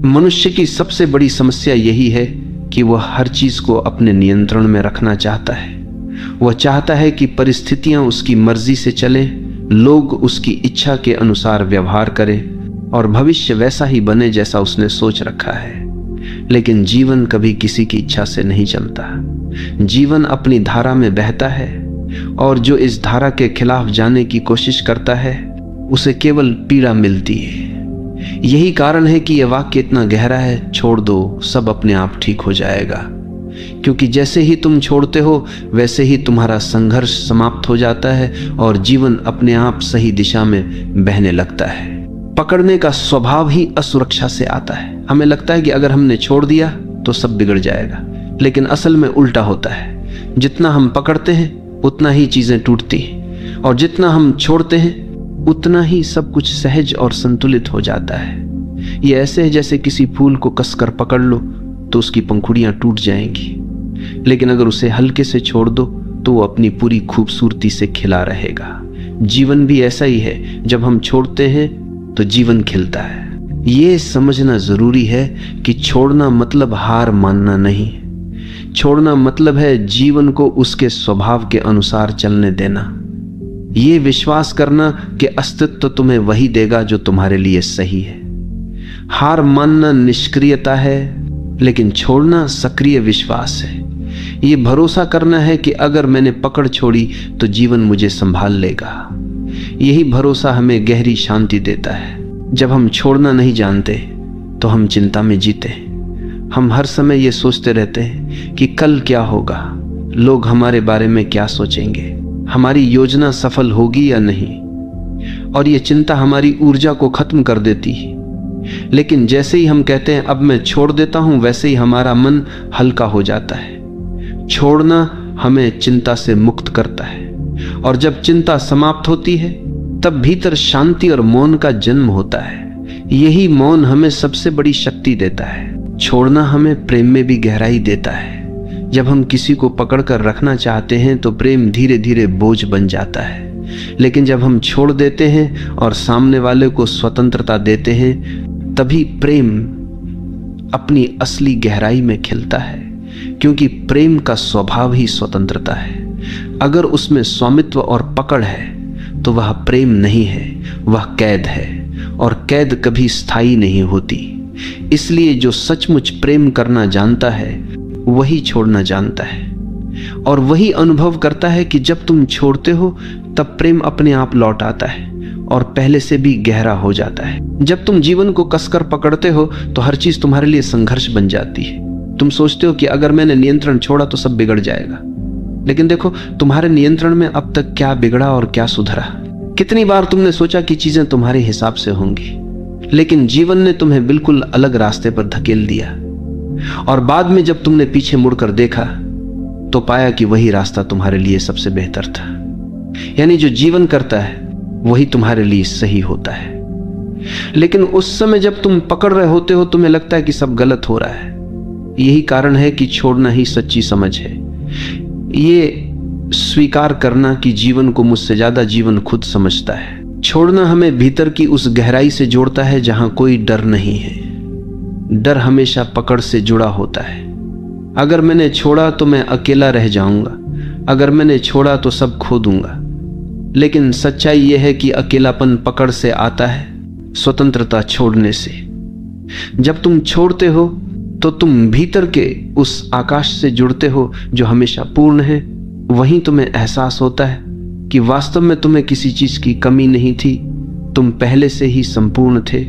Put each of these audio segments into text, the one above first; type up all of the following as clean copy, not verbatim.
मनुष्य की सबसे बड़ी समस्या यही है कि वह हर चीज को अपने नियंत्रण में रखना चाहता है। वह चाहता है कि परिस्थितियां उसकी मर्जी से चले, लोग उसकी इच्छा के अनुसार व्यवहार करें और भविष्य वैसा ही बने जैसा उसने सोच रखा है। लेकिन जीवन कभी किसी की इच्छा से नहीं चलता। जीवन अपनी धारा में बहता है और जो इस धारा के खिलाफ जाने की कोशिश करता है उसे केवल पीड़ा मिलती है। यही कारण है कि यह वाक्य इतना गहरा है, छोड़ दो, सब अपने आप ठीक हो जाएगा। क्योंकि जैसे ही तुम छोड़ते हो वैसे ही तुम्हारा संघर्ष समाप्त हो जाता है और जीवन अपने आप सही दिशा में बहने लगता है। पकड़ने का स्वभाव ही असुरक्षा से आता है। हमें लगता है कि अगर हमने छोड़ दिया तो सब बिगड़ जाएगा, लेकिन असल में उल्टा होता है। जितना हम पकड़ते हैं उतना ही चीजें टूटती हैं और जितना हम छोड़ते हैं उतना ही सब कुछ सहज और संतुलित हो जाता है। ये ऐसे है जैसे किसी फूल को कसकर पकड़ लो तो उसकी पंखुड़ियां टूट जाएंगी, लेकिन अगर उसे हल्के से छोड़ दो तो वो अपनी पूरी खूबसूरती से खिला रहेगा। जीवन भी ऐसा ही है, जब हम छोड़ते हैं तो जीवन खिलता है। ये समझना जरूरी है कि छोड़ना मतलब हार मानना नहीं। छोड़ना मतलब है जीवन को उसके स्वभाव के अनुसार चलने देना। ये विश्वास करना कि अस्तित्व तुम्हें वही देगा जो तुम्हारे लिए सही है। हार मानना निष्क्रियता है, लेकिन छोड़ना सक्रिय विश्वास है। ये भरोसा करना है कि अगर मैंने पकड़ छोड़ी तो जीवन मुझे संभाल लेगा। यही भरोसा हमें गहरी शांति देता है। जब हम छोड़ना नहीं जानते तो हम चिंता में जीते। हम हर समय ये सोचते रहते हैं कि कल क्या होगा, लोग हमारे बारे में क्या सोचेंगे, हमारी योजना सफल होगी या नहीं, और ये चिंता हमारी ऊर्जा को खत्म कर देती है। लेकिन जैसे ही हम कहते हैं अब मैं छोड़ देता हूं, वैसे ही हमारा मन हल्का हो जाता है। छोड़ना हमें चिंता से मुक्त करता है, और जब चिंता समाप्त होती है तब भीतर शांति और मौन का जन्म होता है। यही मौन हमें सबसे बड़ी शक्ति देता है। छोड़ना हमें प्रेम में भी गहराई देता है। जब हम किसी को पकड़कर रखना चाहते हैं तो प्रेम धीरे धीरे बोझ बन जाता है, लेकिन जब हम छोड़ देते हैं और सामने वाले को स्वतंत्रता देते हैं तभी प्रेम अपनी असली गहराई में खिलता है। क्योंकि प्रेम का स्वभाव ही स्वतंत्रता है। अगर उसमें स्वामित्व और पकड़ है तो वह प्रेम नहीं है, वह कैद है, और कैद कभी स्थायी नहीं होती। इसलिए जो सचमुच प्रेम करना जानता है वही छोड़ना जानता है, और वही अनुभव करता है कि जब तुम छोड़ते हो तब प्रेम अपने आप लौट आता है और पहले से भी गहरा हो जाता है। जब तुम जीवन को कसकर पकड़ते हो तो हर चीज तुम्हारे लिए संघर्ष बन जाती है। तुम सोचते हो कि अगर मैंने नियंत्रण छोड़ा तो सब बिगड़ जाएगा, लेकिन देखो तुम्हारे नियंत्रण में अब तक क्या बिगड़ा और क्या सुधरा। कितनी बार तुमने सोचा कि चीजें तुम्हारे हिसाब से होंगी, लेकिन जीवन ने तुम्हें बिल्कुल अलग रास्ते पर धकेल दिया, और बाद में जब तुमने पीछे मुड़कर देखा तो पाया कि वही रास्ता तुम्हारे लिए सबसे बेहतर था। यानी जो जीवन करता है वही तुम्हारे लिए सही होता है। लेकिन उस समय जब तुम पकड़ रहे होते हो तुम्हें लगता है कि सब गलत हो रहा है। यही कारण है कि छोड़ना ही सच्ची समझ है। ये स्वीकार करना कि जीवन को मुझसे ज्यादा जीवन खुद समझता है। छोड़ना हमें भीतर की उस गहराई से जोड़ता है जहां कोई डर नहीं है। डर हमेशा पकड़ से जुड़ा होता है। अगर मैंने छोड़ा तो मैं अकेला रह जाऊंगा, अगर मैंने छोड़ा तो सब खो दूंगा। लेकिन सच्चाई यह है कि अकेलापन पकड़ से आता है, स्वतंत्रता छोड़ने से। जब तुम छोड़ते हो तो तुम भीतर के उस आकाश से जुड़ते हो जो हमेशा पूर्ण है। वहीं तुम्हें एहसास होता है कि वास्तव में तुम्हें किसी चीज की कमी नहीं थी, तुम पहले से ही संपूर्ण थे।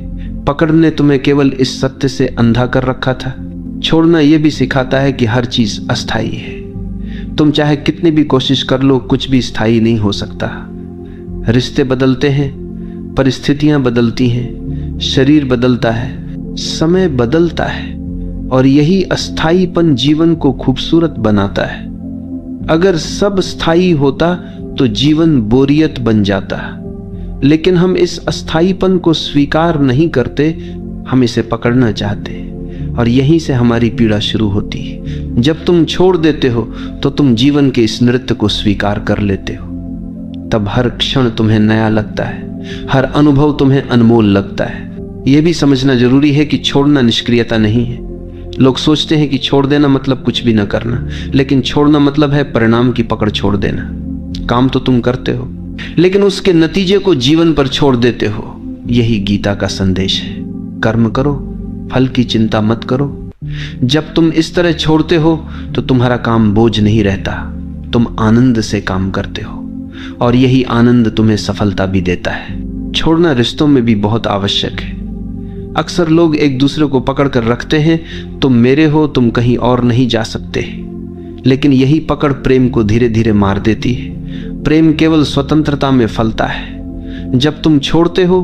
पकड़ ने तुम्हें केवल इस सत्य से अंधा कर रखा था। छोड़ना यह भी सिखाता है कि हर चीज अस्थायी है। तुम चाहे कितनी भी कोशिश कर लो, कुछ भी स्थायी नहीं हो सकता। रिश्ते बदलते हैं, परिस्थितियां बदलती हैं, शरीर बदलता है, समय बदलता है, और यही अस्थायीपन जीवन को खूबसूरत बनाता है। अगर सब स्थायी होता तो जीवन बोरियत बन जाता, लेकिन हम इस अस्थायीपन को स्वीकार नहीं करते, हम इसे पकड़ना चाहते, और यहीं से हमारी पीड़ा शुरू होती है। जब तुम छोड़ देते हो तो तुम जीवन के इस नृत्य को स्वीकार कर लेते हो। तब हर क्षण तुम्हें नया लगता है, हर अनुभव तुम्हें अनमोल लगता है। यह भी समझना जरूरी है कि छोड़ना निष्क्रियता नहीं है। लोग सोचते हैं कि छोड़ देना मतलब कुछ भी न करना, लेकिन छोड़ना मतलब है परिणाम की पकड़ छोड़ देना। काम तो तुम करते हो, लेकिन उसके नतीजे को जीवन पर छोड़ देते हो। यही गीता का संदेश है। कर्म करो, फल की चिंता मत करो। जब तुम इस तरह छोड़ते हो तो तुम्हारा काम बोझ नहीं रहता, तुम आनंद से काम करते हो, और यही आनंद तुम्हें सफलता भी देता है। छोड़ना रिश्तों में भी बहुत आवश्यक है। अक्सर लोग एक दूसरे को पकड़ कर रखते हैं, तुम मेरे हो, तुम कहीं और नहीं जा सकते। लेकिन यही पकड़ प्रेम को धीरे धीरे मार देती है। प्रेम केवल स्वतंत्रता में फलता है। जब तुम छोड़ते हो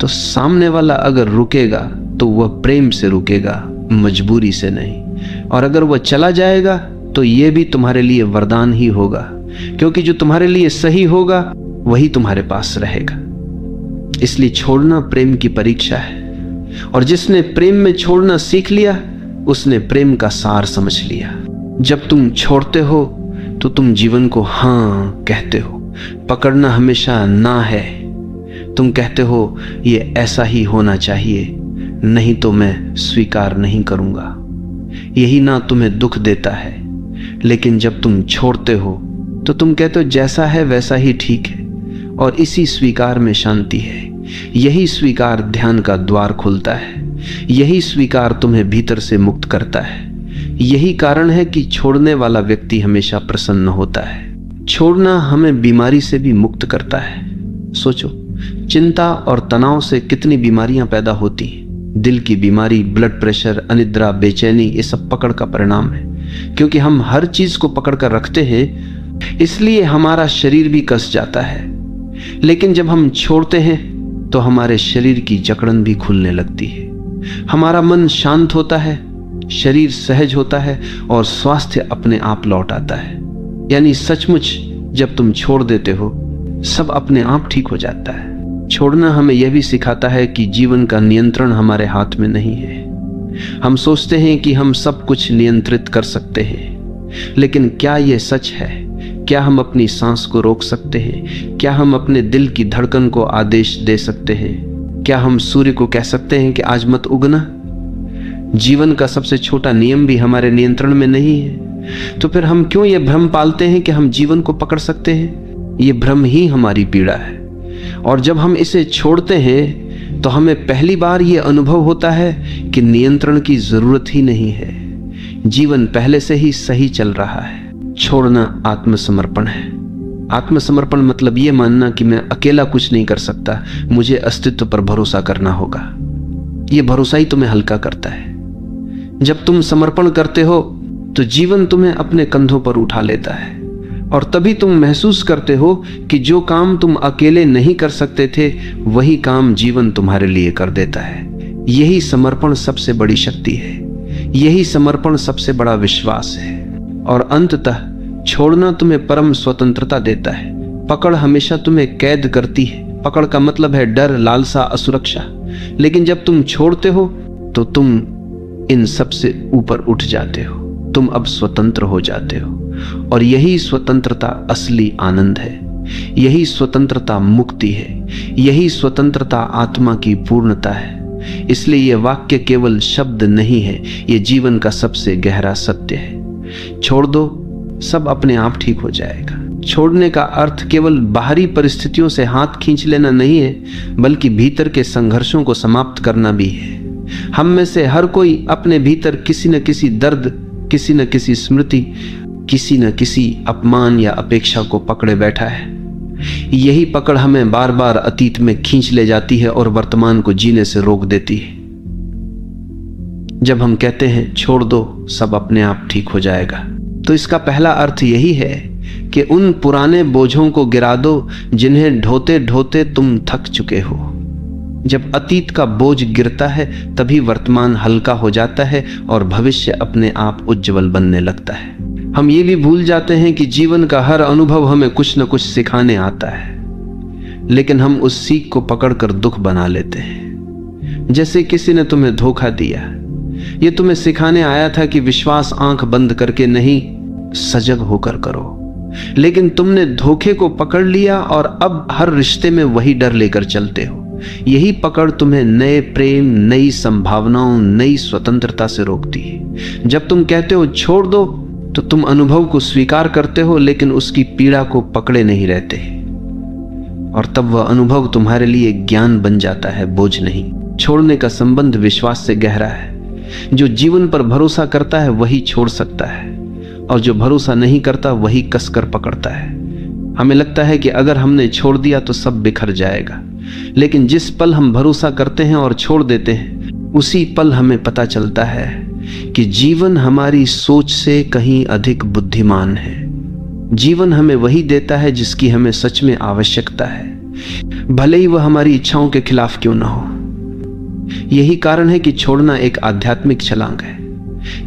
तो सामने वाला अगर रुकेगा तो वह प्रेम से रुकेगा, मजबूरी से नहीं। और अगर वह चला जाएगा तो यह भी तुम्हारे लिए वरदान ही होगा, क्योंकि जो तुम्हारे लिए सही होगा वही तुम्हारे पास रहेगा। इसलिए छोड़ना प्रेम की परीक्षा है, और जिसने प्रेम में छोड़ना सीख लिया उसने प्रेम का सार समझ लिया। जब तुम छोड़ते हो तो तुम जीवन को हाँ कहते हो। पकड़ना हमेशा ना है। तुम कहते हो ये ऐसा ही होना चाहिए, नहीं तो मैं स्वीकार नहीं करूंगा। यही ना तुम्हें दुख देता है। लेकिन जब तुम छोड़ते हो तो तुम कहते हो जैसा है वैसा ही ठीक है, और इसी स्वीकार में शांति है। यही स्वीकार ध्यान का द्वार खोलता है। यही स्वीकार तुम्हें भीतर से मुक्त करता है। यही कारण है कि छोड़ने वाला व्यक्ति हमेशा प्रसन्न होता है। छोड़ना हमें बीमारी से भी मुक्त करता है। सोचो, चिंता और तनाव से कितनी बीमारियां पैदा होती हैं। दिल की बीमारी, ब्लड प्रेशर, अनिद्रा, बेचैनी, ये सब पकड़ का परिणाम है। क्योंकि हम हर चीज को पकड़ कर रखते हैं, इसलिए हमारा शरीर भी कस जाता है। लेकिन जब हम छोड़ते हैं तो हमारे शरीर की जकड़न भी खुलने लगती है। हमारा मन शांत होता है, शरीर सहज होता है, और स्वास्थ्य अपने आप लौट आता है। यानी सचमुच जब तुम छोड़ देते हो सब अपने आप ठीक हो जाता है। छोड़ना हमें यह भी सिखाता है कि जीवन का नियंत्रण हमारे हाथ में नहीं है। हम सोचते हैं कि हम सब कुछ नियंत्रित कर सकते हैं, लेकिन क्या यह सच है? क्या हम अपनी सांस को रोक सकते हैं? क्या हम अपने दिल की धड़कन को आदेश दे सकते हैं? क्या हम सूर्य को कह सकते हैं कि आज मत उगना? जीवन का सबसे छोटा नियम भी हमारे नियंत्रण में नहीं है। तो फिर हम क्यों यह भ्रम पालते हैं कि हम जीवन को पकड़ सकते हैं? ये भ्रम ही हमारी पीड़ा है। और जब हम इसे छोड़ते हैं तो हमें पहली बार यह अनुभव होता है कि नियंत्रण की जरूरत ही नहीं है। जीवन पहले से ही सही चल रहा है। छोड़ना आत्मसमर्पण है। आत्मसमर्पण मतलब यह मानना कि मैं अकेला कुछ नहीं कर सकता, मुझे अस्तित्व पर भरोसा करना होगा। यह भरोसा ही तुम्हें हल्का करता है। जब तुम समर्पण करते हो तो जीवन तुम्हें अपने कंधों पर उठा लेता है, और तभी तुम महसूस करते हो कि जो काम तुम अकेले नहीं कर सकते थे वही काम जीवन तुम्हारे लिए कर देता है। यही समर्पण सबसे बड़ी शक्ति है। यही समर्पण सबसे बड़ा विश्वास है। और अंततः छोड़ना तुम्हें परम स्वतंत्रता देता है। पकड़ हमेशा तुम्हें कैद करती है। पकड़ का मतलब है डर, लालसा, असुरक्षा। लेकिन जब तुम छोड़ते हो तो तुम इन सब से ऊपर उठ जाते हो। तुम अब स्वतंत्र हो जाते हो, और यही स्वतंत्रता असली आनंद है। यही स्वतंत्रता मुक्ति है। यही स्वतंत्रता आत्मा की पूर्णता है। इसलिए यह वाक्य केवल शब्द नहीं है, यह जीवन का सबसे गहरा सत्य है। छोड़ दो, सब अपने आप ठीक हो जाएगा। छोड़ने का अर्थ केवल बाहरी परिस्थितियों से हाथ खींच लेना नहीं है, बल्कि भीतर के संघर्षों को समाप्त करना भी है। हम में से हर कोई अपने भीतर किसी न किसी दर्द, किसी न किसी स्मृति, किसी न किसी अपमान या अपेक्षा को पकड़े बैठा है। यही पकड़ हमें बार बार अतीत में खींच ले जाती है और वर्तमान को जीने से रोक देती है। जब हम कहते हैं छोड़ दो, सब अपने आप ठीक हो जाएगा, तो इसका पहला अर्थ यही है कि उन पुराने बोझों को गिरा दो जिन्हें ढोते ढोते तुम थक चुके हो। जब अतीत का बोझ गिरता है तभी वर्तमान हल्का हो जाता है और भविष्य अपने आप उज्जवल बनने लगता है। हम ये भी भूल जाते हैं कि जीवन का हर अनुभव हमें कुछ न कुछ सिखाने आता है, लेकिन हम उस सीख को पकड़कर दुख बना लेते हैं। जैसे किसी ने तुम्हें धोखा दिया, ये तुम्हें सिखाने आया था कि विश्वास आंख बंद करके नहीं, सजग होकर करो। लेकिन तुमने धोखे को पकड़ लिया और अब हर रिश्ते में वही डर लेकर चलते हो। यही पकड़ तुम्हें नए प्रेम, नई संभावनाओं, नई स्वतंत्रता से रोकती है। जब तुम कहते हो छोड़ दो, तो तुम अनुभव को स्वीकार करते हो, लेकिन उसकी पीड़ा को पकड़े नहीं रहते, और तब वह अनुभव तुम्हारे लिए ज्ञान बन जाता है, बोझ नहीं। छोड़ने का संबंध विश्वास से गहरा है। जो जीवन पर भरोसा करता है वही छोड़ सकता है, और जो भरोसा नहीं करता वही कसकर पकड़ता है। हमें लगता है कि अगर हमने छोड़ दिया तो सब बिखर जाएगा, लेकिन जिस पल हम भरोसा करते हैं और छोड़ देते हैं, उसी पल हमें पता चलता है कि जीवन हमारी सोच से कहीं अधिक बुद्धिमान है। जीवन हमें वही देता है जिसकी हमें सच में आवश्यकता है, भले ही वह हमारी इच्छाओं के खिलाफ क्यों ना हो। यही कारण है कि छोड़ना एक आध्यात्मिक छलांग है।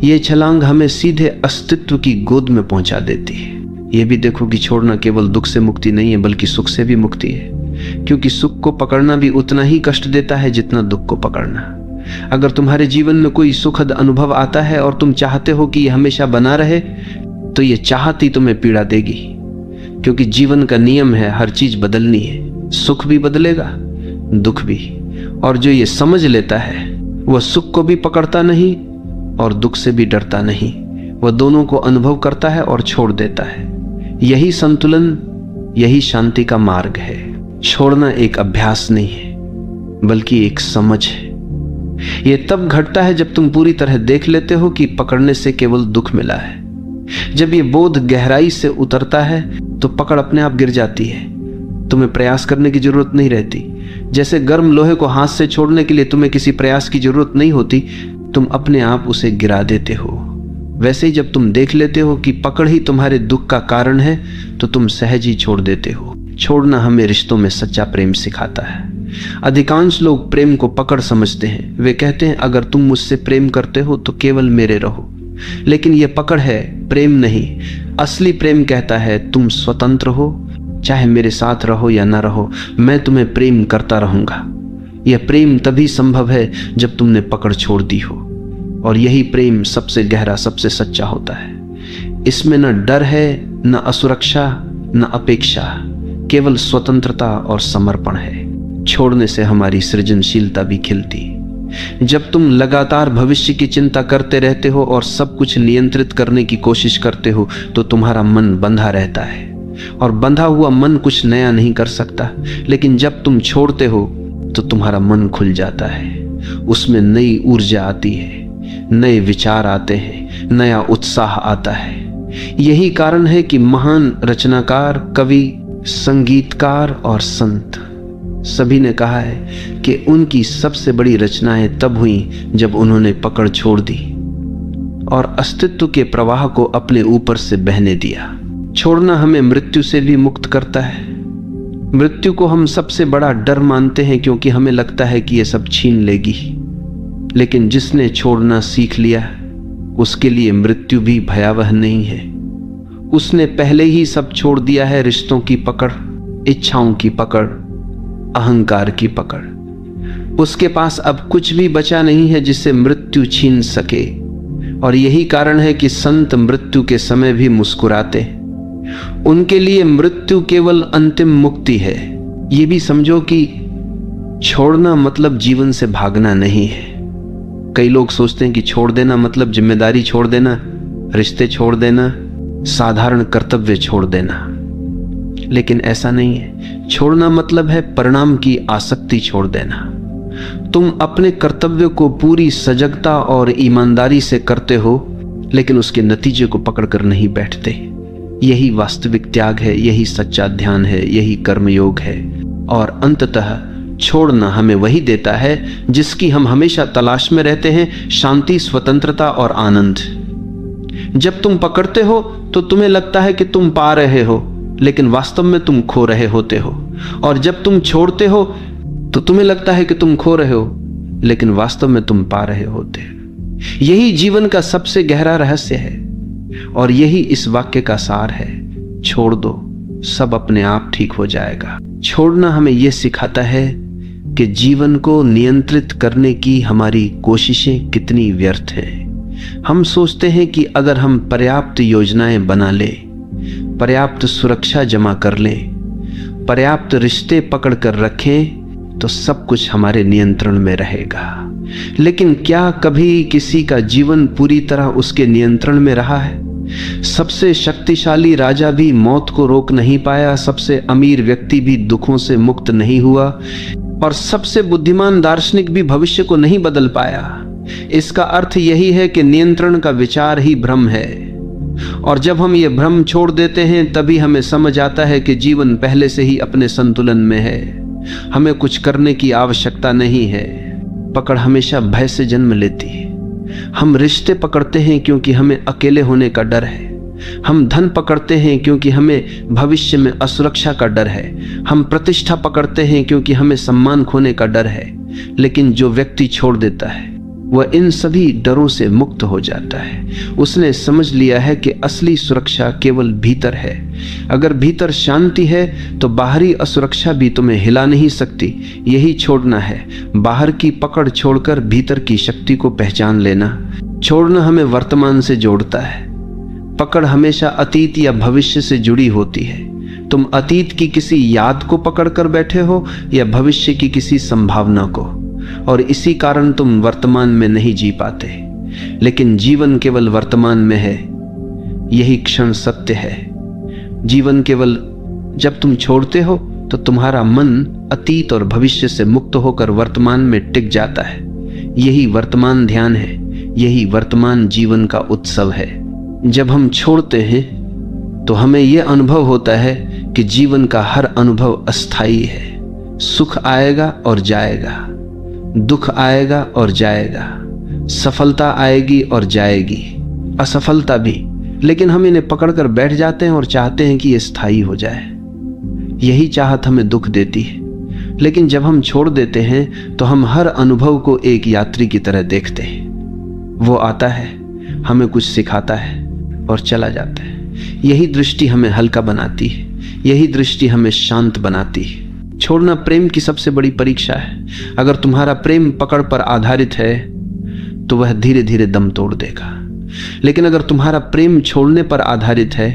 यह छलांग हमें सीधे अस्तित्व की गोद में पहुंचा देती है। यह भी देखो कि छोड़ना केवल दुख से मुक्ति नहीं है, बल्कि सुख से भी मुक्ति है, क्योंकि सुख को पकड़ना भी उतना ही कष्ट देता है जितना दुख को पकड़ना। अगर तुम्हारे जीवन में कोई सुखद अनुभव आता है और तुम चाहते हो कि यह हमेशा बना रहे, तो यह चाहत ही तुम्हें पीड़ा देगी, क्योंकि जीवन का नियम है हर चीज बदलनी है। सुख भी बदलेगा, दुख भी। और जो ये समझ लेता है वह सुख को भी पकड़ता नहीं और दुख से भी डरता नहीं, वह दोनों को अनुभव करता है और छोड़ देता है। यही संतुलन, यही शांति का मार्ग है। छोड़ना एक अभ्यास नहीं है, बल्कि एक समझ है। यह तब घटता है जब तुम पूरी तरह देख लेते हो कि पकड़ने से केवल दुख मिला है। जब यह बोध गहराई से उतरता है तो पकड़ अपने आप गिर जाती है। तुम्हें प्रयास करने की जरूरत नहीं रहती। जैसे गर्म लोहे को हाथ से छोड़ने के लिए तुम्हें किसी प्रयास की जरूरत नहीं होती, तुम अपने आप उसे गिरा देते हो। वैसे ही जब तुम देख लेते हो कि पकड़ ही तुम्हारे दुख का कारण है, तो तुम सहज ही छोड़ देते हो। छोड़ना हमें रिश्तों में सच्चा प्रेम सिखाता है। अधिकांश लोग प्रेम को पकड़ समझते हैं। वे कहते हैं अगर तुम मुझसे प्रेम करते हो तो केवल मेरे रहो, लेकिन यह पकड़ है, प्रेम नहीं। असली प्रेम कहता है तुम स्वतंत्र हो, चाहे मेरे साथ रहो या ना रहो, मैं तुम्हें प्रेम करता रहूंगा। यह प्रेम तभी संभव है जब तुमने पकड़ छोड़ दी हो, और यही प्रेम सबसे गहरा, सबसे सच्चा होता है। इसमें न डर है, न असुरक्षा, न अपेक्षा, केवल स्वतंत्रता और समर्पण है। छोड़ने से हमारी सृजनशीलता भी खिलती। जब तुम लगातार भविष्य की चिंता करते रहते हो और सब कुछ नियंत्रित करने की कोशिश करते हो, तो तुम्हारा मन बंधा रहता है, और बंधा हुआ मन कुछ नया नहीं कर सकता। लेकिन जब तुम छोड़ते हो तो तुम्हारा मन खुल जाता है, उसमें नई ऊर्जा आती है, नए विचार आते हैं, नया उत्साह आता है। यही कारण है कि महान रचनाकार, कवि, संगीतकार और संत सभी ने कहा है कि उनकी सबसे बड़ी रचनाएं तब हुई जब उन्होंने पकड़ छोड़ दी और अस्तित्व के प्रवाह को अपने ऊपर से बहने दिया। छोड़ना हमें मृत्यु से भी मुक्त करता है। मृत्यु को हम सबसे बड़ा डर मानते हैं, क्योंकि हमें लगता है कि यह सब छीन लेगी। लेकिन जिसने छोड़ना सीख लिया, उसके लिए मृत्यु भी भयावह नहीं है। उसने पहले ही सब छोड़ दिया है। रिश्तों की पकड़, इच्छाओं की पकड़, अहंकार की पकड़। उसके पास अब कुछ भी बचा नहीं है जिसे मृत्यु छीन सके। और यही कारण है कि संत मृत्यु के समय भी मुस्कुराते। उनके लिए मृत्यु केवल अंतिम मुक्ति है। ये भी समझो कि छोड़ना मतलब जीवन से भागना नहीं है। कई लोग सोचते हैं कि छोड़ देना मतलब जिम्मेदारी छोड़ देना, रिश्ते छोड़ देना, साधारण कर्तव्य छोड़ देना, लेकिन ऐसा नहीं है। छोड़ना मतलब है परिणाम की आसक्ति छोड़ देना। तुम अपने कर्तव्य को पूरी सजगता और ईमानदारी से करते हो, लेकिन उसके नतीजे को पकड़कर नहीं बैठते। यही वास्तविक त्याग है, यही सच्चा ध्यान है, यही कर्मयोग है। और अंततः छोड़ना हमें वही देता है जिसकी हम हमेशा तलाश में रहते हैं, शांति, स्वतंत्रता और आनंद। जब तुम पकड़ते हो तो तुम्हें लगता है कि तुम पा रहे हो, लेकिन वास्तव में तुम खो रहे होते हो। और जब तुम छोड़ते हो तो तुम्हें लगता है कि तुम खो रहे हो, लेकिन वास्तव में तुम पा रहे होते हो। यही जीवन का सबसे गहरा रहस्य है, और यही इस वाक्य का सार है। छोड़ दो, सब अपने आप ठीक हो जाएगा। छोड़ना हमें यह सिखाता है कि जीवन को नियंत्रित करने की हमारी कोशिशें कितनी व्यर्थ हैं। हम सोचते हैं कि अगर हम पर्याप्त योजनाएं बना लें, पर्याप्त सुरक्षा जमा कर लें, पर्याप्त रिश्ते पकड़ कर रखें, तो सब कुछ हमारे नियंत्रण में रहेगा। लेकिन क्या कभी किसी का जीवन पूरी तरह उसके नियंत्रण में रहा है? सबसे शक्तिशाली राजा भी मौत को रोक नहीं पाया, सबसे अमीर व्यक्ति भी दुखों से मुक्त नहीं हुआ, और सबसे बुद्धिमान दार्शनिक भी भविष्य को नहीं बदल पाया। इसका अर्थ यही है कि नियंत्रण का विचार ही भ्रम है, और जब हम ये भ्रम छोड़ देते हैं तभी हमें समझ आता है कि जीवन पहले से ही अपने संतुलन में है। हमें कुछ करने की आवश्यकता नहीं है। पकड़ हमेशा भय से जन्म लेती है। हम रिश्ते पकड़ते हैं क्योंकि हमें अकेले होने का डर है। हम धन पकड़ते हैं क्योंकि हमें भविष्य में असुरक्षा का डर है। हम प्रतिष्ठा पकड़ते हैं क्योंकि हमें सम्मान खोने का डर है। लेकिन जो व्यक्ति छोड़ देता है वह इन सभी डरों से मुक्त हो जाता है। उसने समझ लिया है कि असली सुरक्षा केवल भीतर है। अगर भीतर शांति है तो बाहरी असुरक्षा भी तुम्हें हिला नहीं सकती। यही छोड़ना है, बाहर की पकड़ छोड़कर भीतर की शक्ति को पहचान लेना। छोड़ना हमें वर्तमान से जोड़ता है। पकड़ हमेशा अतीत या भविष्य से जुड़ी होती है। तुम अतीत की किसी याद को पकड़कर बैठे हो या भविष्य की किसी संभावना को, और इसी कारण तुम वर्तमान में नहीं जी पाते। लेकिन जीवन केवल वर्तमान में है, यही क्षण सत्य है। जीवन केवल जब तुम छोड़ते हो तो तुम्हारा मन अतीत और भविष्य से मुक्त होकर वर्तमान में टिक जाता है। यही वर्तमान ध्यान है, यही वर्तमान जीवन का उत्सव है। जब हम छोड़ते हैं तो हमें यह अनुभव होता है कि जीवन का हर अनुभव अस्थायी है। सुख आएगा और जाएगा, दुख आएगा और जाएगा, सफलता आएगी और जाएगी, असफलता भी। लेकिन हम इन्हें पकड़कर बैठ जाते हैं और चाहते हैं कि ये स्थायी हो जाए। यही चाहत हमें दुख देती है। लेकिन जब हम छोड़ देते हैं तो हम हर अनुभव को एक यात्री की तरह देखते हैं। वो आता है, हमें कुछ सिखाता है और चला जाता है। यही दृष्टि हमें हल्का बनाती है, यही दृष्टि हमें शांत बनाती है। छोड़ना प्रेम की सबसे बड़ी परीक्षा है। अगर तुम्हारा प्रेम पकड़ पर आधारित है तो वह धीरे धीरे दम तोड़ देगा। लेकिन अगर तुम्हारा प्रेम छोड़ने पर आधारित है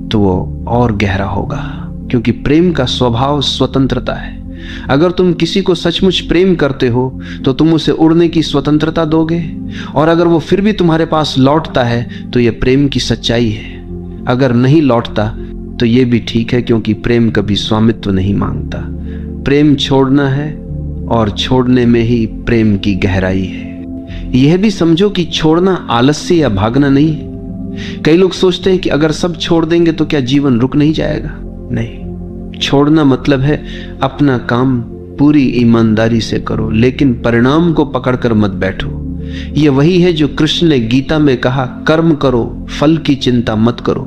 तो वो और गहरा होगा, क्योंकि प्रेम का स्वभाव स्वतंत्रता है। अगर तुम किसी को सचमुच प्रेम करते हो तो तुम उसे उड़ने की स्वतंत्रता दोगे, और अगर वो फिर भी तुम्हारे पास लौटता है तो यह प्रेम की सच्चाई है। अगर नहीं लौटता तो यह भी ठीक है, क्योंकि प्रेम कभी स्वामित्व नहीं मांगता। प्रेम छोड़ना है, और छोड़ने में ही प्रेम की गहराई है। यह भी समझो कि छोड़ना आलस्य या भागना नहीं है। कई लोग सोचते हैं कि अगर सब छोड़ देंगे तो क्या जीवन रुक नहीं जाएगा। नहीं, छोड़ना मतलब है अपना काम पूरी ईमानदारी से करो, लेकिन परिणाम को पकड़कर मत बैठो। यह वही है जो कृष्ण ने गीता में कहा, कर्म करो, फल की चिंता मत करो।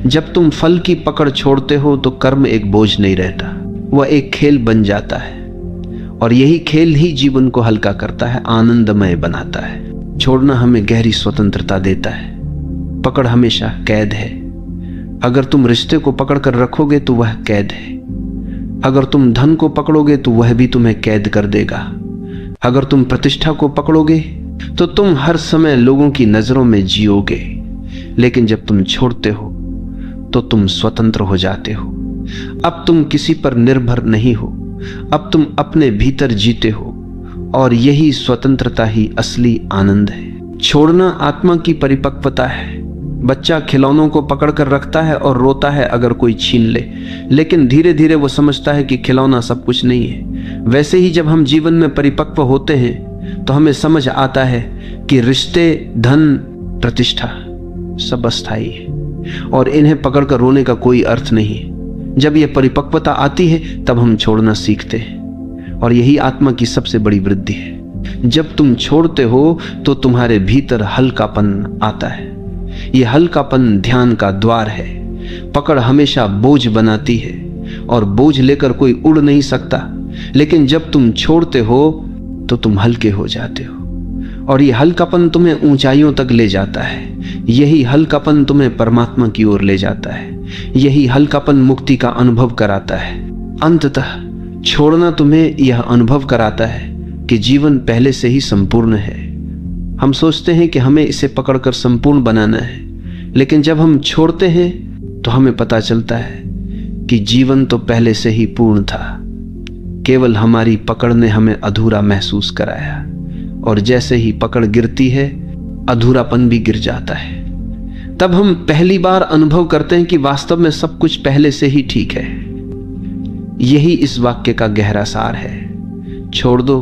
जब तुम फल की पकड़ छोड़ते हो तो कर्म एक बोझ नहीं रहता, वह एक खेल बन जाता है। और यही खेल ही जीवन को हल्का करता है, आनंदमय बनाता है। छोड़ना हमें गहरी स्वतंत्रता देता है। पकड़ हमेशा कैद है। अगर तुम रिश्ते को पकड़कर रखोगे तो वह कैद है। अगर तुम धन को पकड़ोगे तो वह भी तुम्हें कैद कर देगा। अगर तुम प्रतिष्ठा को पकड़ोगे तो तुम हर समय लोगों की नजरों में जियोगे। लेकिन जब तुम छोड़ते हो तो तुम स्वतंत्र हो जाते हो। अब तुम किसी पर निर्भर नहीं हो, अब तुम अपने भीतर जीते हो, और यही स्वतंत्रता ही असली आनंद है। छोड़ना आत्मा की परिपक्वता है। बच्चा खिलौनों को पकड़कर रखता है और रोता है अगर कोई छीन ले, लेकिन धीरे धीरे वो समझता है कि खिलौना सब कुछ नहीं है। वैसे ही जब हम जीवन में परिपक्व होते हैं तो हमें समझ आता है कि रिश्ते, धन, प्रतिष्ठा सब अस्थायी है, और इन्हें पकड़कर रोने का कोई अर्थ नहीं है। जब यह परिपक्वता आती है तब हम छोड़ना सीखते हैं, और यही आत्मा की सबसे बड़ी वृद्धि है। जब तुम छोड़ते हो तो तुम्हारे भीतर हल्कापन आता है। यह हल्कापन ध्यान का द्वार है। पकड़ हमेशा बोझ बनाती है, और बोझ लेकर कोई उड़ नहीं सकता। लेकिन जब तुम छोड़ते हो तो तुम हल्के हो जाते हो, और यह हल्कापन तुम्हें ऊंचाइयों तक ले जाता है। यही हल्कापन तुम्हें परमात्मा की ओर ले जाता है। यही हल्कापन मुक्ति का अनुभव कराता है। अंततः छोड़ना तुम्हें यह अनुभव कराता है कि जीवन पहले से ही संपूर्ण है। हम सोचते हैं कि हमें इसे पकड़कर संपूर्ण बनाना है, लेकिन जब हम छोड़ते हैं तो हमें पता चलता है कि जीवन तो पहले से ही पूर्ण था। केवल हमारी पकड़ ने हमें अधूरा महसूस कराया, और जैसे ही पकड़ गिरती है अधूरापन भी गिर जाता है। तब हम पहली बार अनुभव करते हैं कि वास्तव में सब कुछ पहले से ही ठीक है। यही इस वाक्य का गहरा सार है। छोड़ दो,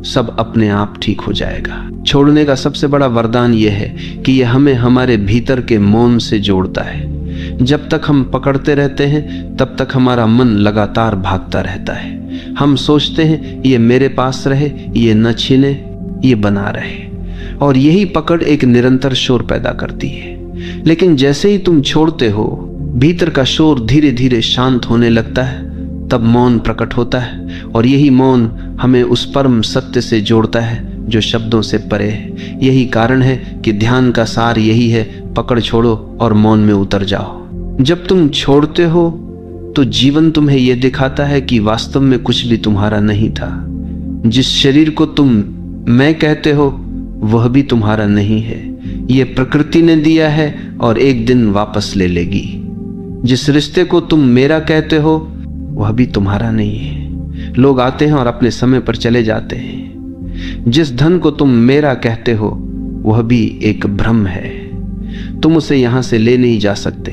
सब अपने आप ठीक हो जाएगा। छोड़ने का सबसे बड़ा वरदान यह है कि यह हमें हमारे भीतर के मौन से जोड़ता है। जब तक हम पकड़ते रहते हैं तब तक हमारा मन लगातार भागता रहता है। हम सोचते हैं ये मेरे पास रहे, ये न छीने, ये बना रहे, और यही पकड़ एक निरंतर शोर पैदा करती है। लेकिन जैसे ही तुम छोड़ते हो, भीतर का शोर धीरे धीरे शांत होने लगता है। तब मौन प्रकट होता है, और यही मौन हमें उस परम सत्य से जोड़ता है जो शब्दों से परे है। यही कारण है कि ध्यान का सार यही है, पकड़ छोड़ो और मौन में उतर जाओ। जब तुम छोड़ते हो तो जीवन तुम्हें यह दिखाता है कि वास्तव में कुछ भी तुम्हारा नहीं था। जिस शरीर को तुम मैं कहते हो वह भी तुम्हारा नहीं है, यह प्रकृति ने दिया है और एक दिन वापस ले लेगी। जिस रिश्ते को तुम मेरा कहते हो वह भी तुम्हारा नहीं है, लोग आते हैं और अपने समय पर चले जाते हैं। जिस धन को तुम मेरा कहते हो वह भी एक भ्रम है, तुम उसे यहां से ले नहीं जा सकते,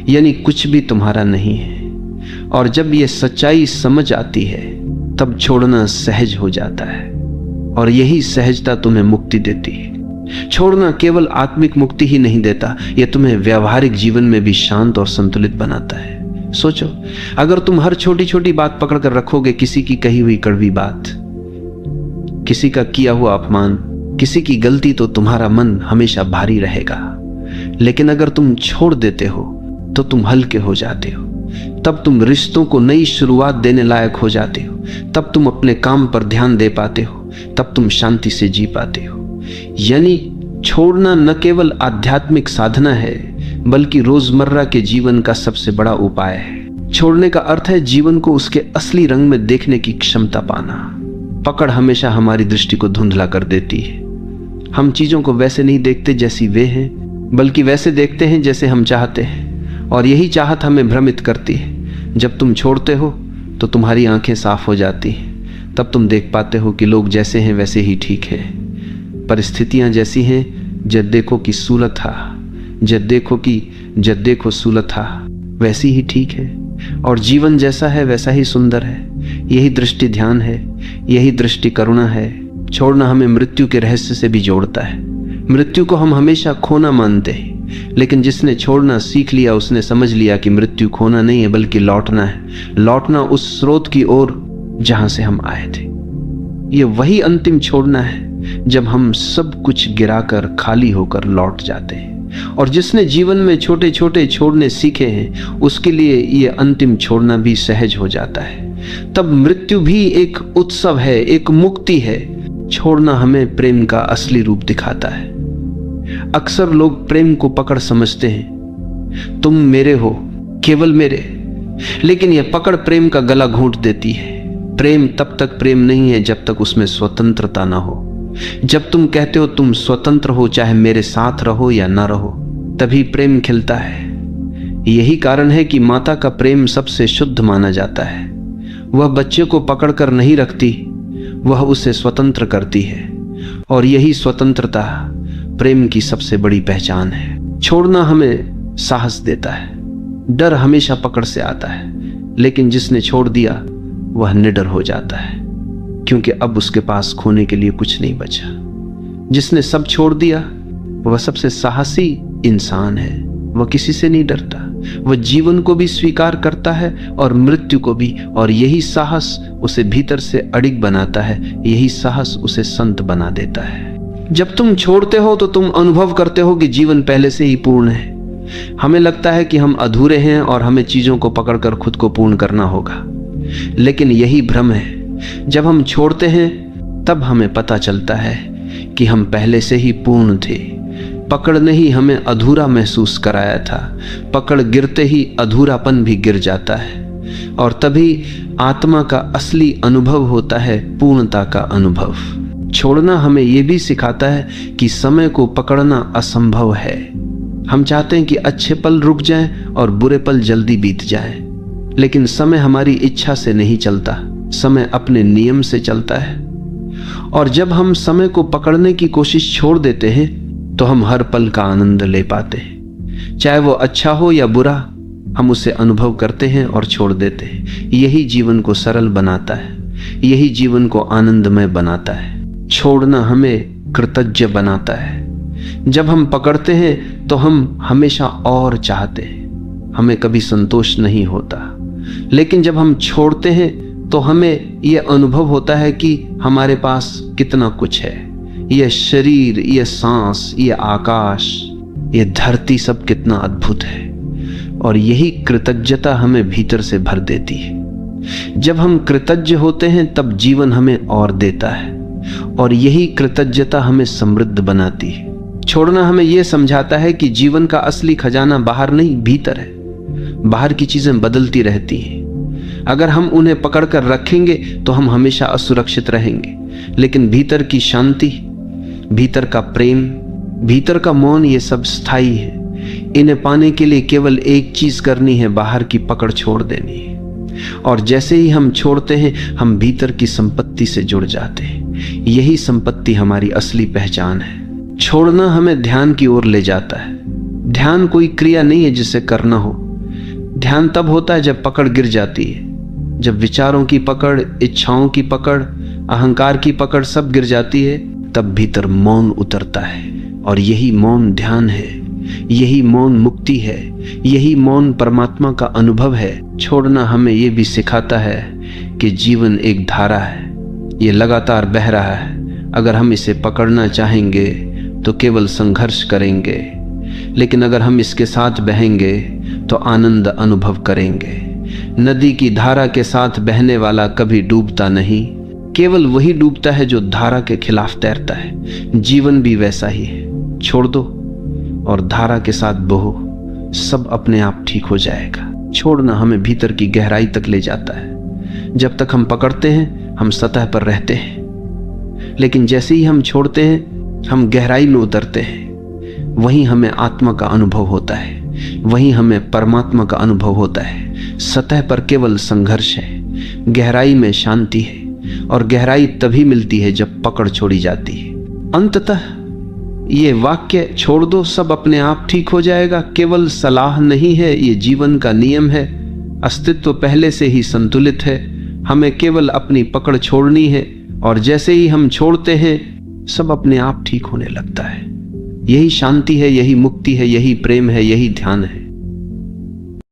यानी कुछ भी तुम्हारा नहीं है। और जब यह सच्चाई समझ आती है तब छोड़ना सहज हो जाता है, और यही सहजता तुम्हें मुक्ति देती है। छोड़ना केवल आत्मिक मुक्ति ही नहीं देता, यह तुम्हें व्यावहारिक जीवन में भी शांत और संतुलित बनाता है। सोचो, अगर तुम हर छोटी छोटी बात पकड़ कर रखोगे, किसी की कही हुई कड़वी बात, किसी का किया हुआ अपमान, किसी की गलती, तो तुम्हारा मन हमेशा भारी रहेगा। लेकिन अगर तुम छोड़ देते हो तो तुम हल्के हो जाते हो। तब तुम रिश्तों को नई शुरुआत देने लायक हो जाते हो। तब तुम अपने काम पर ध्यान दे पाते हो। तब तुम शांति से जी पाते हो। यानी छोड़ना न केवल आध्यात्मिक साधना है बल्कि रोजमर्रा के जीवन का सबसे बड़ा उपाय है। छोड़ने का अर्थ है जीवन को उसके असली रंग में देखने की क्षमता पाना। पकड़ हमेशा हमारी दृष्टि को धुंधला कर देती है। हम चीजों को वैसे नहीं देखते जैसी वे हैं, बल्कि वैसे देखते हैं जैसे हम चाहते हैं, और यही चाहत हमें भ्रमित करती है। जब तुम छोड़ते हो तो तुम्हारी आंखें साफ हो जाती हैं। तब तुम देख पाते हो कि लोग जैसे हैं वैसे ही ठीक है, परिस्थितियां जैसी हैं, जब देखो कि सूलत था, जब देखो सूलत था, वैसी ही ठीक है, और जीवन जैसा है वैसा ही सुंदर है। यही दृष्टि ध्यान है, यही दृष्टि करुणा है। छोड़ना हमें मृत्यु के रहस्य से भी जोड़ता है। मृत्यु को हम हमेशा खोना मानते हैं, लेकिन जिसने छोड़ना सीख लिया उसने समझ लिया कि मृत्यु खोना नहीं है बल्कि लौटना है। लौटना उस स्रोत की ओर जहां से हम आए थे। ये वही अंतिम छोड़ना है जब हम सब कुछ गिराकर खाली होकर लौट जाते हैं। और जिसने जीवन में छोटे छोटे छोड़ने सीखे हैं उसके लिए ये अंतिम छोड़ना भी सहज हो जाता है। तब मृत्यु भी एक उत्सव है, एक मुक्ति है। छोड़ना हमें प्रेम का असली रूप दिखाता है। अक्सर लोग प्रेम को पकड़ समझते हैं, तुम मेरे हो, केवल मेरे, लेकिन यह पकड़ प्रेम का गला घोंट देती है। प्रेम तब तक प्रेम नहीं है जब तक उसमें स्वतंत्रता ना हो। जब तुम कहते हो तुम स्वतंत्र हो, चाहे मेरे साथ रहो या ना रहो, तभी प्रेम खिलता है। यही कारण है कि माता का प्रेम सबसे शुद्ध माना जाता है। वह बच्चे को पकड़कर नहीं रखती, वह उसे स्वतंत्र करती है, और यही स्वतंत्रता प्रेम की सबसे बड़ी पहचान है। छोड़ना हमें साहस देता है। डर हमेशा पकड़ से आता है, लेकिन जिसने छोड़ दिया वह निडर हो जाता है, क्योंकि अब उसके पास खोने के लिए कुछ नहीं बचा। जिसने सब छोड़ दिया वह सबसे साहसी इंसान है। वह किसी से नहीं डरता, वह जीवन को भी स्वीकार करता है और मृत्यु को भी, और यही साहस उसे भीतर से अडिग बनाता है। यही साहस उसे संत बना देता है। जब तुम छोड़ते हो तो तुम अनुभव करते हो कि जीवन पहले से ही पूर्ण है। हमें लगता है कि हम अधूरे हैं और हमें चीजों को पकड़कर खुद को पूर्ण करना होगा, लेकिन यही भ्रम है। जब हम छोड़ते हैं तब हमें पता चलता है कि हम पहले से ही पूर्ण थे। पकड़ ने ही हमें अधूरा महसूस कराया था। पकड़ गिरते ही अधूरापन भी गिर जाता है, और तभी आत्मा का असली अनुभव होता है, पूर्णता का अनुभव। छोड़ना हमें यह भी सिखाता है कि समय को पकड़ना असंभव है। हम चाहते हैं कि अच्छे पल रुक जाएं और बुरे पल जल्दी बीत जाएं, लेकिन समय हमारी इच्छा से नहीं चलता। समय अपने नियम से चलता है, और जब हम समय को पकड़ने की कोशिश छोड़ देते हैं तो हम हर पल का आनंद ले पाते हैं। चाहे वो अच्छा हो या बुरा, हम उसे अनुभव करते हैं और छोड़ देते हैं। यही जीवन को सरल बनाता है, यही जीवन को आनंदमय बनाता है। छोड़ना हमें कृतज्ञ बनाता है। जब हम पकड़ते हैं तो हम हमेशा और चाहते हैं, हमें कभी संतोष नहीं होता। लेकिन जब हम छोड़ते हैं तो हमें यह अनुभव होता है कि हमारे पास कितना कुछ है। यह शरीर, यह सांस, यह आकाश, यह धरती सब कितना अद्भुत है। और यही कृतज्ञता हमें भीतर से भर देती है। जब हम कृतज्ञ होते हैं तब जीवन हमें और देता है, और यही कृतज्ञता हमें समृद्ध बनाती है। छोड़ना हमें यह समझाता है कि जीवन का असली खजाना बाहर नहीं, भीतर है। बाहर की चीजें बदलती रहती हैं। अगर हम उन्हें पकड़कर रखेंगे तो हम हमेशा असुरक्षित रहेंगे। लेकिन भीतर की शांति, भीतर का प्रेम, भीतर का मौन, ये सब स्थायी है। इन्हें पाने के लिए केवल एक चीज करनी है, बाहर की पकड़ छोड़ देनी है। और जैसे ही हम छोड़ते हैं, हम भीतर की संपत्ति से जुड़ जाते हैं। यही संपत्ति हमारी असली पहचान है। छोड़ना हमें ध्यान की ओर ले जाता है। ध्यान कोई क्रिया नहीं है जिसे करना हो। ध्यान तब होता है जब पकड़ गिर जाती है, जब विचारों की पकड़, इच्छाओं की पकड़, अहंकार की पकड़ सब गिर जाती है, तब भीतर मौन उतरता है। और यही मौन ध्यान है, यही मौन मुक्ति है, यही मौन परमात्मा का अनुभव है। छोड़ना हमें यह भी सिखाता है कि जीवन एक धारा है, ये लगातार बह रहा है। अगर हम इसे पकड़ना चाहेंगे तो केवल संघर्ष करेंगे, लेकिन अगर हम इसके साथ बहेंगे तो आनंद अनुभव करेंगे। नदी की धारा के साथ बहने वाला कभी डूबता नहीं, केवल वही डूबता है जो धारा के खिलाफ तैरता है। जीवन भी वैसा ही है। छोड़ दो और धारा के साथ बहो, सब अपने आप ठीक हो जाएगा। छोड़ना हमें भीतर की गहराई तक ले जाता है। जब तक हम पकड़ते हैं हम सतह पर रहते हैं, लेकिन जैसे ही हम छोड़ते हैं हम गहराई में उतरते हैं। वहीं हमें आत्मा का अनुभव होता है, वहीं हमें परमात्मा का अनुभव होता है। सतह पर केवल संघर्ष है, गहराई में शांति है। और गहराई तभी मिलती है जब पकड़ छोड़ी जाती है। अंततः ये वाक्य, छोड़ दो सब अपने आप ठीक हो जाएगा, केवल सलाह नहीं है, ये जीवन का नियम है। अस्तित्व पहले से ही संतुलित है, हमें केवल अपनी पकड़ छोड़नी है। और जैसे ही हम छोड़ते हैं सब अपने आप ठीक होने लगता है। यही शांति है, यही मुक्ति है, यही प्रेम है, यही ध्यान है।